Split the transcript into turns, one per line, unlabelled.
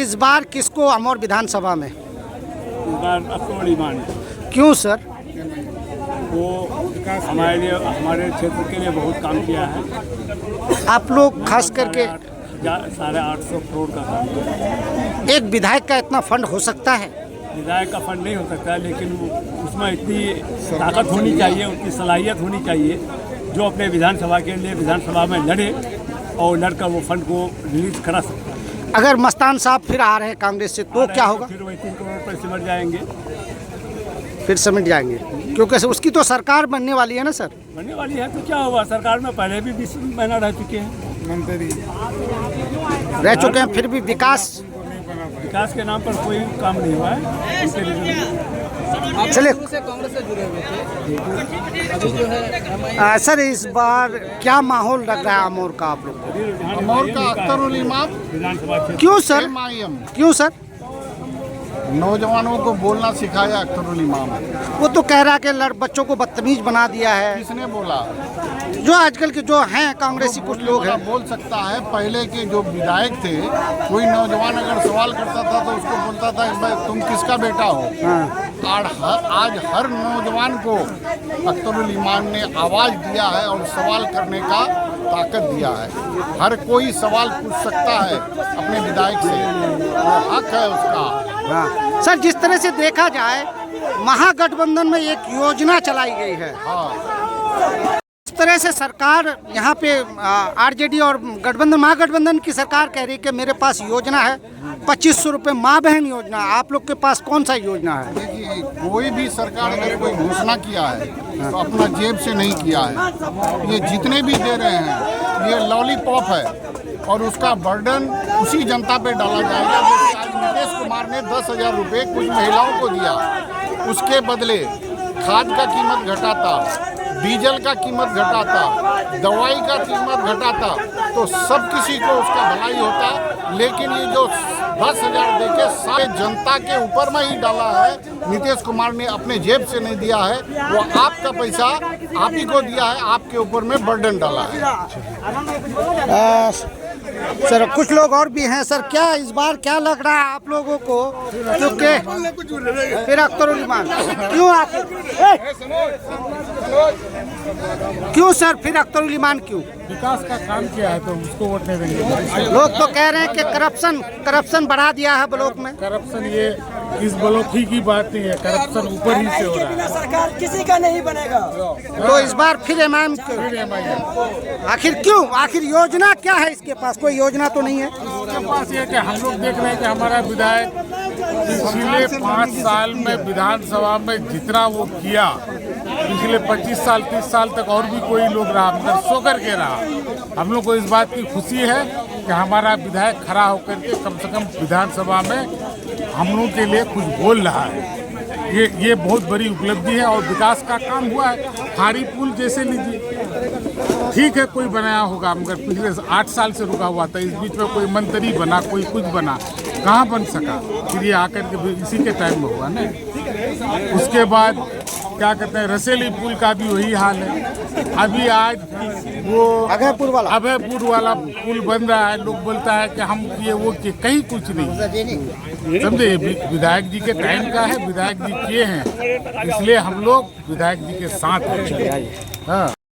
इस बार किसको अमौर विधानसभा में?
इस बार अक्तूबर ईमान
क्यों सर?
वो हमारे लिए, हमारे क्षेत्र के लिए बहुत काम किया है।
आप लोग खास करके
850 करोड़ का काम किया।
एक विधायक का इतना फंड हो सकता है?
विधायक का फंड नहीं हो सकता, लेकिन उसमें इतनी ताकत होनी चाहिए, उतनी सलाहियत होनी चाहिए जो अपने विधानसभा के लिए विधानसभा में लड़े और लड़कर वो फंड को रिलीज करा सकता है।
अगर मस्तान साहब फिर आ रहे हैं कांग्रेस से तो क्या होगा?
फिर वही 3 करोड़ रुपये सिमट जाएंगे।
फिर समिट जाएंगे, क्योंकि उसकी तो सरकार बनने वाली है ना सर।
बनने वाली है तो क्या हुआ, सरकार में पहले भी 20 महीना रह चुके हैं, मंत्री
रह चुके हैं, फिर भी विकास
के नाम पर कोई काम नहीं हुआ है।
चलिए
कांग्रेस से जुड़े हुए थे, अभी जो है
सर इस बार क्या माहौल लग रहा है अमौर का आप लोग को?
अमौर का अख्तरुल इमाम
विधानसभा क्षेत्र
क्यों सर?
MIM
क्यों सर?
नौजवानों को बोलना सिखाया अख्तरुल इमाम।
वो तो कह रहा है कि बच्चों को बदतमीज बना दिया है।
किसने बोला?
जो आजकल के जो हैं कांग्रेसी कुछ लोग हैं।
बोल सकता है। पहले के जो विधायक थे, कोई नौजवान अगर सवाल करता था तो उसको बोलता था भाई तुम किसका बेटा हो। आज हर नौजवान को अख्तरुल इमाम ने आवाज़ दिया है और सवाल करने का ताकत दिया है। हर कोई सवाल पूछ सकता है अपने विधायक से, वो हक है उसका।
सर जिस तरह से देखा जाए महागठबंधन में एक योजना चलाई गई है। इस तरह से सरकार यहाँ पे आरजेडी और गठबंधन महागठबंधन की सरकार कह रही है कि मेरे पास योजना है 2500 रुपये माँ बहन योजना। आप लोग के पास कौन सा योजना है?
देखिए, कोई भी सरकार अगर कोई घोषणा किया है तो अपना जेब से नहीं किया है। ये जितने भी दे रहे हैं ये लॉलीपॉप है और उसका बर्डन उसी जनता पे डाला जाएगा। जैसे आज नीतीश कुमार ने 10,000 रुपये कुछ महिलाओं को दिया, उसके बदले खाद का कीमत घटाता, डीजल का कीमत घटाता, दवाई का कीमत घटाता तो सब किसी को उसका भलाई होता। लेकिन ये जो 10,000 देके सारे जनता के ऊपर में ही डाला है, नीतीश कुमार ने अपने जेब से नहीं दिया है, वो आपका पैसा आप ही को दिया है, आपके ऊपर में बर्डन डाला है।
सर कुछ लोग और भी हैं सर, क्या इस बार क्या लग रहा है आप लोगों को? क्योंकि फिर अख्तरुल इमाम क्यों सर? फिर अख्तरुल इमाम क्यों?
विकास का काम किया है तो उसको वोट नहीं देंगे।
लोग तो कह रहे हैं कि करप्शन बढ़ा दिया है ब्लॉक में।
करप्शन ये इस ब्लॉक ही की बात नहीं है, करप्शन ऊपर ही से हो रहा है।
सरकार किसी का नहीं बनेगा
तो इस बार फिर एमआईएम आखिर क्यों? आखिर योजना क्या है इसके पास? कोई योजना तो नहीं है
उसके पास। ये कि हम लोग देख रहे हैं कि हमारा विधायक पिछले 5 साल में विधानसभा में जितना वो किया, पिछले 25 साल 30 साल तक और भी कोई लोग रहा मगर सो करके रहा। हम लोग को इस बात की खुशी है कि हमारा विधायक खड़ा होकर के कम से कम विधानसभा में हम लोगों के लिए कुछ बोल रहा है। ये बहुत बड़ी उपलब्धि है और विकास का काम हुआ है। खारी पुल जैसे लीजिए, ठीक है कोई बनाया होगा मगर पिछले 8 साल से रुका हुआ था। इस बीच में कोई मंत्री बना, कोई कुछ बना, कहाँ बन सका? फिर ये आकर के इसी के टाइम में हुआ ना। उसके बाद क्या कहते हैं, रसेली पुल का भी वही हाल है। अभी आज वो अभयपुर वाला पुल बन रहा है। लोग बोलता है कि हम किए वो किए, कहीं कुछ नहीं। समझे, विधायक जी के टाइम का है, विधायक जी किए हैं, इसलिए हम लोग विधायक जी के साथ हैं। हाँ।